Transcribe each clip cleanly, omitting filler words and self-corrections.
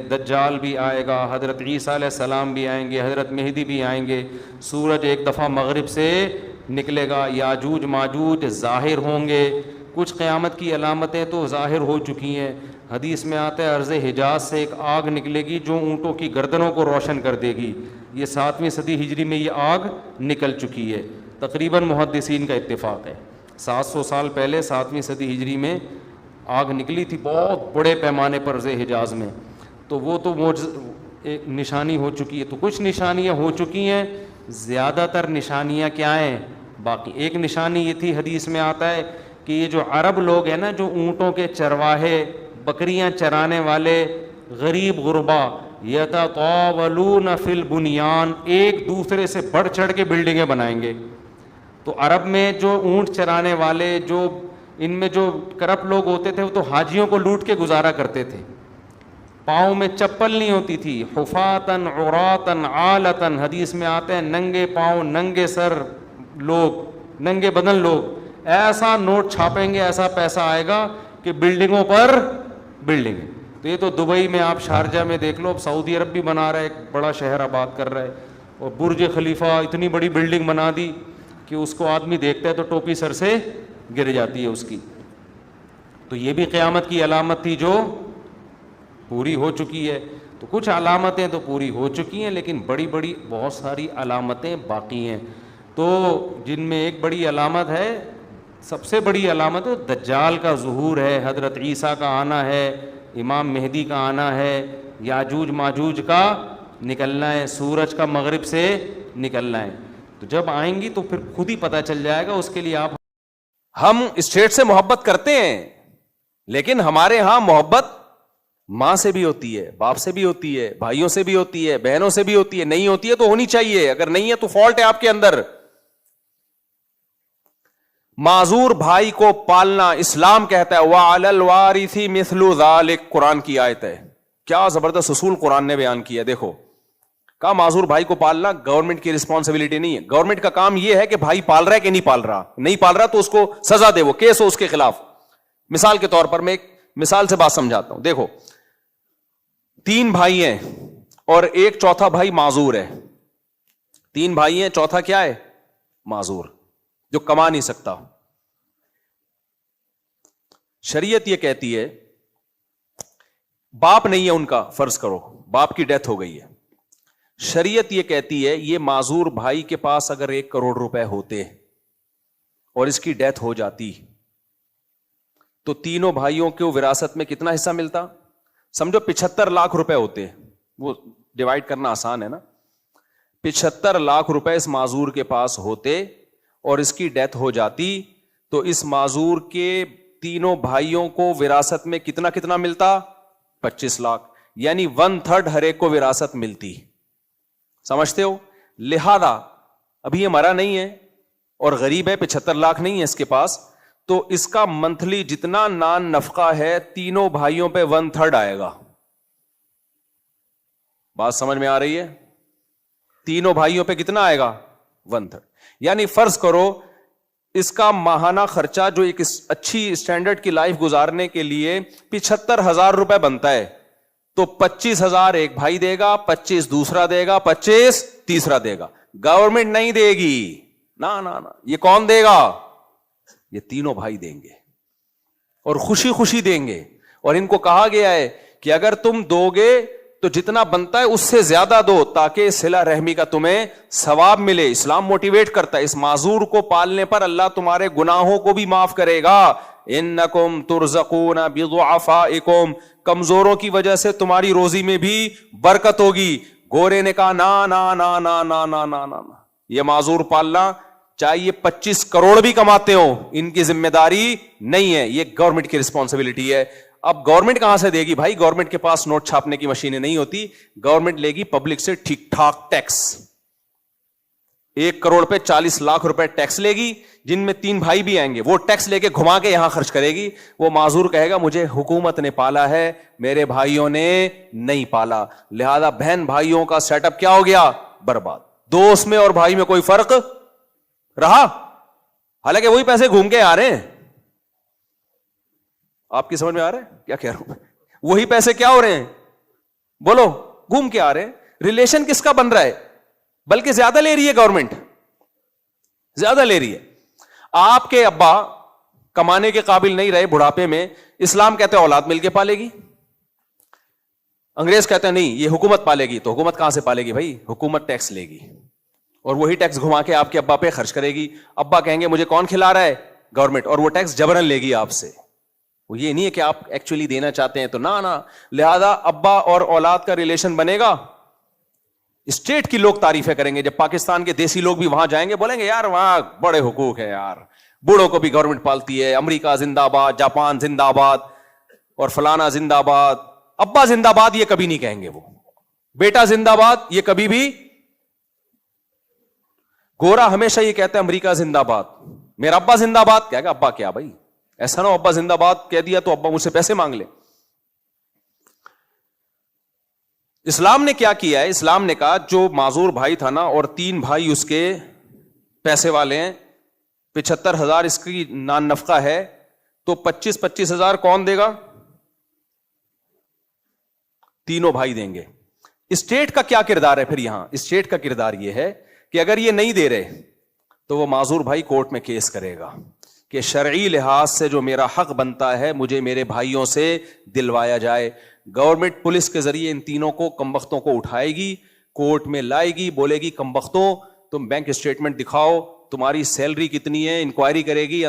دجال بھی آئے گا، حضرت عیسیٰ علیہ السلام بھی آئیں گے، حضرت مہدی بھی آئیں گے، سورج ایک دفعہ مغرب سے نکلے گا، یاجوج ماجوج ظاہر ہوں گے، کچھ قیامت کی علامتیں تو ظاہر ہو چکی ہیں۔ حدیث میں آتا ہے ارض حجاز سے ایک آگ نکلے گی جو اونٹوں کی گردنوں کو روشن کر دے گی، یہ 7ویں صدی ہجری میں یہ آگ نکل چکی ہے، تقریباً محدثین کا اتفاق ہے۔ 700 سال پہلے 7ویں صدی ہجری میں آگ نکلی تھی بہت بڑے پیمانے پر ارض حجاز میں، تو وہ تو ایک نشانی ہو چکی ہے۔ تو کچھ نشانیاں ہو چکی ہیں، زیادہ تر نشانیاں کیا ہیں باقی۔ ایک نشانی یہ تھی، حدیث میں آتا ہے کہ یہ جو عرب لوگ ہیں نا، جو اونٹوں کے چرواہے، بکریاں چرانے والے غریب غربا، یتطاولون فی البنیان، ایک دوسرے سے بڑھ چڑھ کے بلڈنگیں بنائیں گے۔ تو عرب میں جو اونٹ چرانے والے، جو ان میں جو کرپٹ لوگ ہوتے تھے، وہ تو حاجیوں کو لوٹ کے گزارا کرتے تھے، پاؤں میں چپل نہیں ہوتی تھی، حفاتن عوراتن عالتن، حدیث میں آتے ہیں ننگے پاؤں ننگے سر لوگ، ننگے بدن لوگ، ایسا نوٹ چھاپیں گے، ایسا پیسہ آئے گا کہ بلڈنگوں پر بلڈنگ۔ تو یہ تو دبئی میں، آپ شارجہ میں دیکھ لو، اب سعودی عرب بھی بنا رہا ہے، ایک بڑا شہر آباد کر رہا ہے، اور برج خلیفہ اتنی بڑی بلڈنگ بنا دی کہ اس کو آدمی دیکھتا ہے تو ٹوپی سر سے گر جاتی ہے اس کی۔ تو یہ بھی قیامت کی علامت تھی جو پوری ہو چکی ہے۔ تو کچھ علامتیں تو پوری ہو چکی ہیں، لیکن بڑی بڑی بہت ساری علامتیں باقی ہیں۔ تو جن میں ایک بڑی علامت ہے، سب سے بڑی علامت ہے دجال کا ظہور ہے، حضرت عیسیٰ کا آنا ہے، امام مہدی کا آنا ہے، یاجوج ماجوج کا نکلنا ہے، سورج کا مغرب سے نکلنا ہے۔ تو جب آئیں گی تو پھر خود ہی پتہ چل جائے گا۔ اس کے لیے آپ، ہم اسٹیٹ سے محبت کرتے ہیں، لیکن ہمارے ہاں محبت ماں سے بھی ہوتی ہے، باپ سے بھی ہوتی ہے، بھائیوں سے بھی ہوتی ہے، بہنوں سے بھی ہوتی ہے۔ نہیں ہوتی ہے تو ہونی چاہیے، اگر نہیں ہے تو فالٹ ہے آپ کے اندر۔ معذور بھائی کو پالنا اسلام کہتا ہے وَعَلَى الْوَارِثِ مِثْلُ ذَلِكَ، قرآن کی آیت ہے۔ کیا زبردست اصول قرآن نے بیان کیا، دیکھو کہا معذور بھائی کو پالنا گورنمنٹ کی رسپانسبلٹی نہیں ہے، گورنمنٹ کا کام یہ ہے کہ بھائی پال رہا ہے کہ نہیں پال رہا، نہیں پال رہا تو اس کو سزا دے، وہ کیس ہو اس کے خلاف۔ مثال کے طور پر میں ایک مثال سے بات سمجھاتا ہوں، دیکھو 3 بھائی ہیں اور ایک چوتھا بھائی معذور ہے۔ 3 بھائی ہیں، چوتھا کیا ہے؟ معذور، جو کما نہیں سکتا۔ شریعت یہ کہتی ہے، باپ نہیں ہے ان کا، فرض کرو باپ کی ڈیتھ ہو گئی ہے، شریعت یہ کہتی ہے یہ معذور بھائی کے پاس اگر 1 کروڑ روپے ہوتے اور اس کی ڈیتھ ہو جاتی تو تینوں بھائیوں کو وراثت میں کتنا حصہ ملتا؟ سمجھو 75 لاکھ روپے ہوتے، وہ ڈیوائڈ کرنا آسان ہے نا، 75 لاکھ روپے اس معذور کے پاس ہوتے اور اس کی ڈیتھ ہو جاتی تو اس معذور کے تینوں بھائیوں کو وراثت میں کتنا کتنا ملتا؟ 25 لاکھ، یعنی 1/3 ہر ایک کو وراثت ملتی۔ سمجھتے ہو؟ لہذا ابھی یہ مرا نہیں ہے اور غریب ہے، 75 لاکھ نہیں ہے اس کے پاس، تو اس کا منتھلی جتنا نان نفقہ ہے تینوں بھائیوں پہ 1/3 آئے گا۔ بات سمجھ میں آ رہی ہے؟ تینوں بھائیوں پہ کتنا آئے گا؟ 1/3۔ یعنی فرض کرو اس کا ماہانہ خرچہ جو ایک اچھی اسٹینڈرڈ کی لائف گزارنے کے لیے 75,000 روپے بنتا ہے، تو 25,000 ایک بھائی دے گا، 25 دوسرا دے گا، 25 تیسرا دے گا۔ گورنمنٹ نہیں دے گی، نا نا نا، یہ کون دے گا؟ یہ تینوں بھائی دیں گے، اور خوشی خوشی دیں گے۔ اور ان کو کہا گیا ہے کہ اگر تم دو گے تو جتنا بنتا ہے اس سے زیادہ دو، تاکہ صلہ رحمی کا تمہیں ثواب ملے۔ اسلام موٹیویٹ کرتا ہے، اس معذور کو پالنے پر اللہ تمہارے گناہوں کو بھی معاف کرے گا۔ انکم ترزقون بضعفائکم، کمزوروں کی وجہ سے تمہاری روزی میں بھی برکت ہوگی۔ گورے نے کہا نا نا نا نا نا نا نا نا، یہ معذور پالنا چاہے یہ 25 کروڑ بھی کماتے ہو، ان کی ذمہ داری نہیں ہے، یہ گورنمنٹ کی رسپانسبلٹی ہے۔ اب گورنمنٹ کہاں سے دے گی بھائی؟ گورنمنٹ کے پاس نوٹ چھاپنے کی مشینیں نہیں ہوتی، گورنمنٹ لے گی پبلک سے ٹھیک ٹھاک ٹیکس۔ 1 کروڑ پہ 40 لاکھ روپے ٹیکس لے گی، جن میں 3 بھائی بھی آئیں گے، وہ ٹیکس لے کے گھما کے یہاں خرچ کرے گی۔ وہ معذور کہے گا مجھے حکومت نے پالا ہے، میرے بھائیوں نے نہیں پالا، لہذا بہن بھائیوں کا سیٹ اپ کیا ہو گیا؟ برباد۔ دوست میں اور بھائی میں کوئی فرق رہا؟ حالانکہ وہی پیسے گھوم کے آ رہے ہیں۔ آپ کی سمجھ میں آ رہا ہے کیا کہہ رہا ہوں؟ وہی پیسے کیا ہو رہے ہیں؟ بولو گھوم کے آ رہے ہیں. ریلیشن کس کا بن رہا ہے؟ بلکہ زیادہ لے رہی ہے گورنمنٹ, زیادہ لے رہی ہے. آپ کے ابا کمانے کے قابل نہیں رہے بڑھاپے میں, اسلام کہتے ہیں اولاد مل کے پالے گی, انگریز کہتے ہیں نہیں یہ حکومت پالے گی. تو حکومت کہاں سے پالے گی بھائی؟ حکومت ٹیکس لے گی اور وہی ٹیکس گھما کے آپ کے ابا پہ خرچ کرے گی. ابا کہیں گے مجھے کون کھلا رہا ہے؟ گورنمنٹ, اور وہ ٹیکس جبرن لے گی آپ سے. وہ یہ نہیں ہے کہ آپ ایکچولی دینا چاہتے ہیں, تو نہ. لہذا ابا اور اولاد کا ریلیشن بنے گا, اسٹیٹ کی لوگ تعریفیں کریں گے. جب پاکستان کے دیسی لوگ بھی وہاں جائیں گے بولیں گے یار وہاں بڑے حقوق ہیں یار, بوڑھوں کو بھی گورنمنٹ پالتی ہے, امریکہ زندہ باد, جاپان زندہ باد, اور فلانا زندہ باد. ابا زندہ باد یہ کبھی نہیں کہیں گے, وہ بیٹا زندہ باد یہ کبھی بھی. گورا ہمیشہ یہ کہتا ہے امریکہ زندہ باد, میرا ابا زندہ باد. کہے گا ابا کیا بھائی, ایسا نہ ہو ابا زندہ باد کہہ دیا تو ابا مجھ سے پیسے مانگ لے. اسلام نے کیا کیا ہے؟ اسلام نے کہا جو معذور بھائی تھا نا, اور 3 بھائی اس کے پیسے والے ہیں, 75,000 اس کی نان نفقہ ہے, تو 25,000 کون دے گا؟ تینوں بھائی دیں گے. اسٹیٹ کا کیا کردار ہے پھر یہاں؟ اسٹیٹ کا کردار یہ ہے کہ اگر یہ نہیں دے رہے تو وہ معذور بھائی کورٹ میں کیس کرے گا کہ شرعی لحاظ سے جو میرا حق بنتا ہے مجھے میرے بھائیوں سے دلوایا جائے. گورنمنٹ پولیس کے ذریعے ان تینوں کو کمبختوں کو اٹھائے گی, کورٹ میں لائے گی, بولے گی کمبختوں تم بینک اسٹیٹمنٹ دکھاؤ, تمہاری سیلری کتنی ہے, انکوائری کرے گی,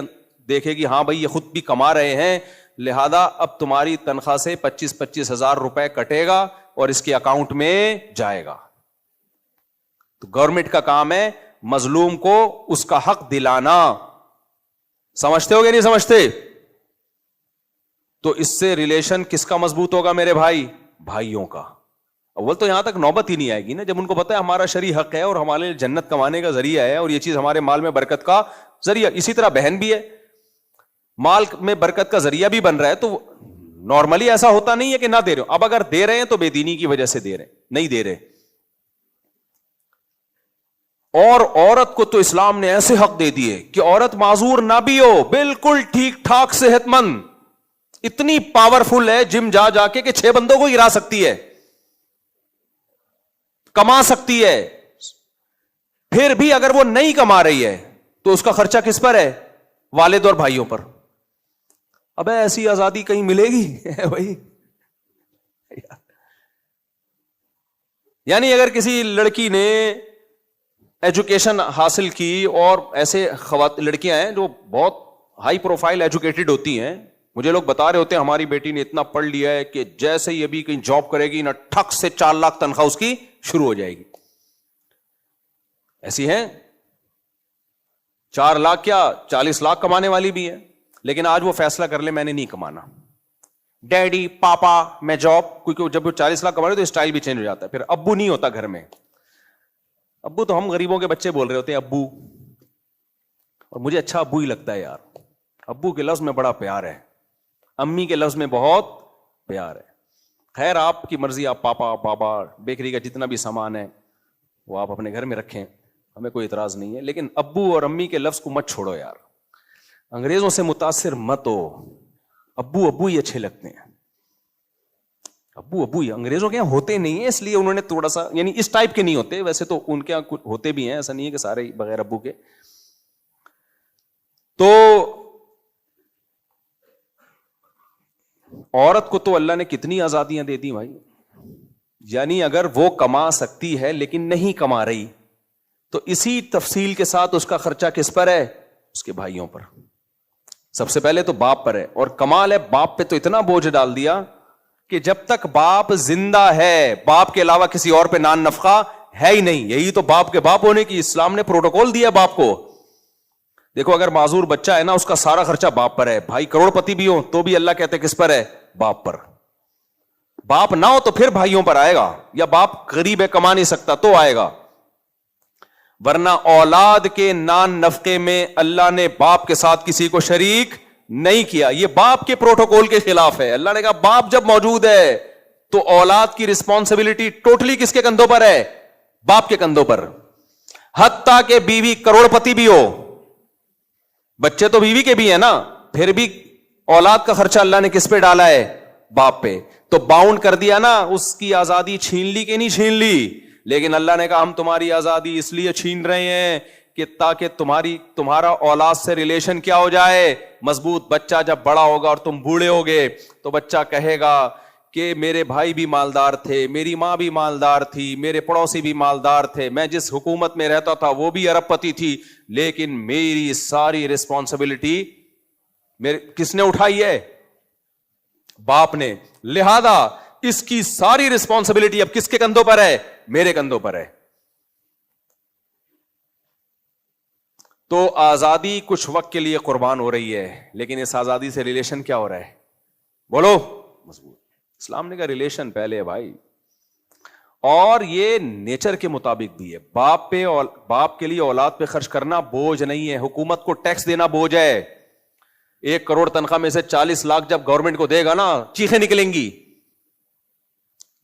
دیکھے گی ہاں بھائی یہ خود بھی کما رہے ہیں, لہذا اب تمہاری تنخواہ سے 25,000 روپے کٹے گا اور اس کے اکاؤنٹ میں جائے گا. تو گورنمنٹ کا کام ہے مظلوم کو اس کا حق دلانا. سمجھتے ہو گے نہیں سمجھتے؟ تو اس سے ریلیشن کس کا مضبوط ہوگا میرے بھائی؟ بھائیوں کا. اول تو یہاں تک نوبت ہی نہیں آئے گی نا جب ان کو پتا ہے ہمارا شرعی حق ہے اور ہمارے لیے جنت کمانے کا ذریعہ ہے اور یہ چیز ہمارے مال میں برکت کا ذریعہ. اسی طرح بہن بھی ہے, مال میں برکت کا ذریعہ بھی بن رہا ہے. تو نارملی ایسا ہوتا نہیں ہے کہ نہ دے رہے ہو. اب اگر دے رہے ہیں تو بے دینی کی وجہ سے دے رہے, نہیں دے رہے. اور عورت کو تو اسلام نے ایسے حق دے دیے کہ عورت معذور نہ بھی ہو, بالکل ٹھیک ٹھاک صحت مند, اتنی پاورفل ہے جم جا جا کے کہ 6 بندوں کو گرا سکتی ہے, کما سکتی ہے. پھر بھی اگر وہ نہیں کما رہی ہے تو اس کا خرچہ کس پر ہے؟ والد اور بھائیوں پر. اب ایسی آزادی کہیں ملے گی بھائی؟ یعنی اگر کسی لڑکی نے ایجوکیشن حاصل کی, اور ایسے لڑکیاں ہیں جو بہت ہائی پروفائل ایجوکیٹڈ ہوتی ہیں, مجھے لوگ بتا رہے ہوتے ہیں ہماری بیٹی نے اتنا پڑھ لیا ہے کہ جیسے ہی ابھی کہیں جاب کرے گی نا ٹھک سے 4 لاکھ تنخواہ اس کی شروع ہو جائے گی. ایسی ہیں 4 لاکھ کیا 40 لاکھ کمانے والی بھی ہے, لیکن آج وہ فیصلہ کر لے میں نے نہیں کمانا, ڈیڈی پاپا میں جاب, کیونکہ جب وہ 40 لاکھ کما رہے تو اسٹائل بھی چینج ہو جاتا ہے. پھر ابو نہیں ہوتا گھر میں. ابو تو ہم غریبوں کے بچے بول رہے ہوتے ہیں ابو, اور مجھے اچھا ابو ہی لگتا ہے یار. ابو کے لفظ میں بڑا پیار ہے, امی کے لفظ میں بہت پیار ہے. خیر آپ کی مرضی, آپ پاپا بابا بیکری کا جتنا بھی سامان ہے وہ آپ اپنے گھر میں رکھیں, ہمیں کوئی اعتراض نہیں ہے. لیکن ابو اور امی کے لفظ کو مت چھوڑو یار, انگریزوں سے متاثر مت ہو. ابو ابو ہی اچھے لگتے ہیں, ابو ابو ہی. انگریزوں کے یہاں ہوتے نہیں ہیں, اس لیے انہوں نے تھوڑا سا, یعنی اس ٹائپ کے نہیں ہوتے, ویسے تو ان کے یہاں ہوتے بھی ہیں, ایسا نہیں ہے کہ سارے بغیر ابو کے. تو عورت کو تو اللہ نے کتنی آزادیاں دے دی بھائی. یعنی اگر وہ کما سکتی ہے لیکن نہیں کما رہی تو اسی تفصیل کے ساتھ اس کا خرچہ کس پر ہے؟ اس کے بھائیوں پر. سب سے پہلے تو باپ پر ہے, اور کمال ہے باپ پہ تو اتنا بوجھ ڈال دیا کہ جب تک باپ زندہ ہے باپ کے علاوہ کسی اور پہ نان نفقہ ہے ہی نہیں. یہی تو باپ کے باپ ہونے کی اسلام نے پروٹوکول دیا باپ کو. دیکھو اگر معذور بچہ ہے نا اس کا سارا خرچہ باپ پر ہے. بھائی کروڑ پتی بھی ہو تو بھی اللہ کہتے کس پر ہے؟ باپ پر. باپ نہ ہو تو پھر بھائیوں پر آئے گا, یا باپ غریب ہے کما نہیں سکتا تو آئے گا. ورنہ اولاد کے نان نفقے میں اللہ نے باپ کے ساتھ کسی کو شریک نہیں کیا. یہ باپ کے پروٹوکول کے خلاف ہے. اللہ نے کہا باپ جب موجود ہے تو اولاد کی رسپانسبلٹی ٹوٹلی کس کے کندھوں پر ہے؟ باپ کے کندھوں پر. حتیٰ کہ بیوی کروڑ پتی بھی ہو, بچے تو بیوی کے بھی ہیں نا, پھر بھی اولاد کا خرچہ اللہ نے کس پہ ڈالا ہے؟ باپ پہ. تو باؤنڈ کر دیا نا, اس کی آزادی چھین لی کہ نہیں چھین لی؟ لیکن اللہ نے کہا ہم تمہاری آزادی اس لیے چھین رہے ہیں کہ تاکہ تمہارا اولاد سے ریلیشن کیا ہو جائے, مضبوط. بچہ جب بڑا ہوگا اور تم بوڑھے ہوگے تو بچہ کہے گا کہ میرے بھائی بھی مالدار تھے, میری ماں بھی مالدار تھی, میرے پڑوسی بھی مالدار تھے, میں جس حکومت میں رہتا تھا وہ بھی ارب پتی تھی, لیکن میری ساری رسپانسبلٹی کس نے اٹھائی ہے؟ باپ نے. لہذا اس کی ساری رسپانسبلٹی اب کس کے کندھوں پر ہے؟ میرے کندھوں پر ہے. تو آزادی کچھ وقت کے لیے قربان ہو رہی ہے, لیکن اس آزادی سے ریلیشن کیا ہو رہا ہے؟ بولو. مضبوط. اسلام نے کہا ریلیشن پہلے ہے بھائی, اور یہ نیچر کے مطابق بھی ہے. باپ کے لیے اولاد پہ خرچ کرنا بوجھ نہیں ہے. حکومت کو ٹیکس دینا بوجھ ہے. 1 کروڑ تنخواہ میں سے 40 لاکھ جب گورنمنٹ کو دے گا نا, چیخیں نکلیں گی.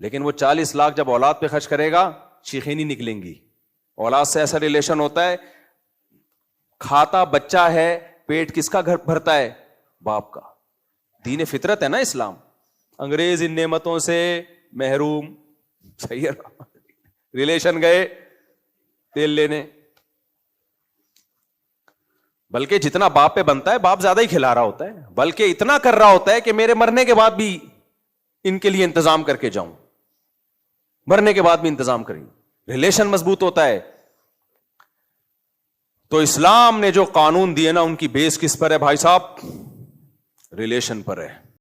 لیکن وہ 40 لاکھ جب اولاد پہ خرچ کرے گا, چیخیں نہیں نکلیں گی. اولاد سے ایسا ریلیشن ہوتا ہے, کھاتا بچہ ہے, پیٹ کس کا گھر بھرتا ہے؟ باپ کا. دین فطرت ہے نا اسلام. انگریز ان نعمتوں سے محروم. صحیح ہے, ریلیشن گئے تیل لینے. بلکہ جتنا باپ پہ بنتا ہے باپ زیادہ ہی کھلا رہا ہوتا ہے, بلکہ اتنا کر رہا ہوتا ہے کہ میرے مرنے کے بعد بھی ان کے لیے انتظام کر کے جاؤں, مرنے کے بعد بھی انتظام کریں. ریلیشن مضبوط ہوتا ہے. تو اسلام نے جو قانون دیے نا, ان کی بیس کس پر ہے بھائی صاحب؟ ریلیشن پر ہے.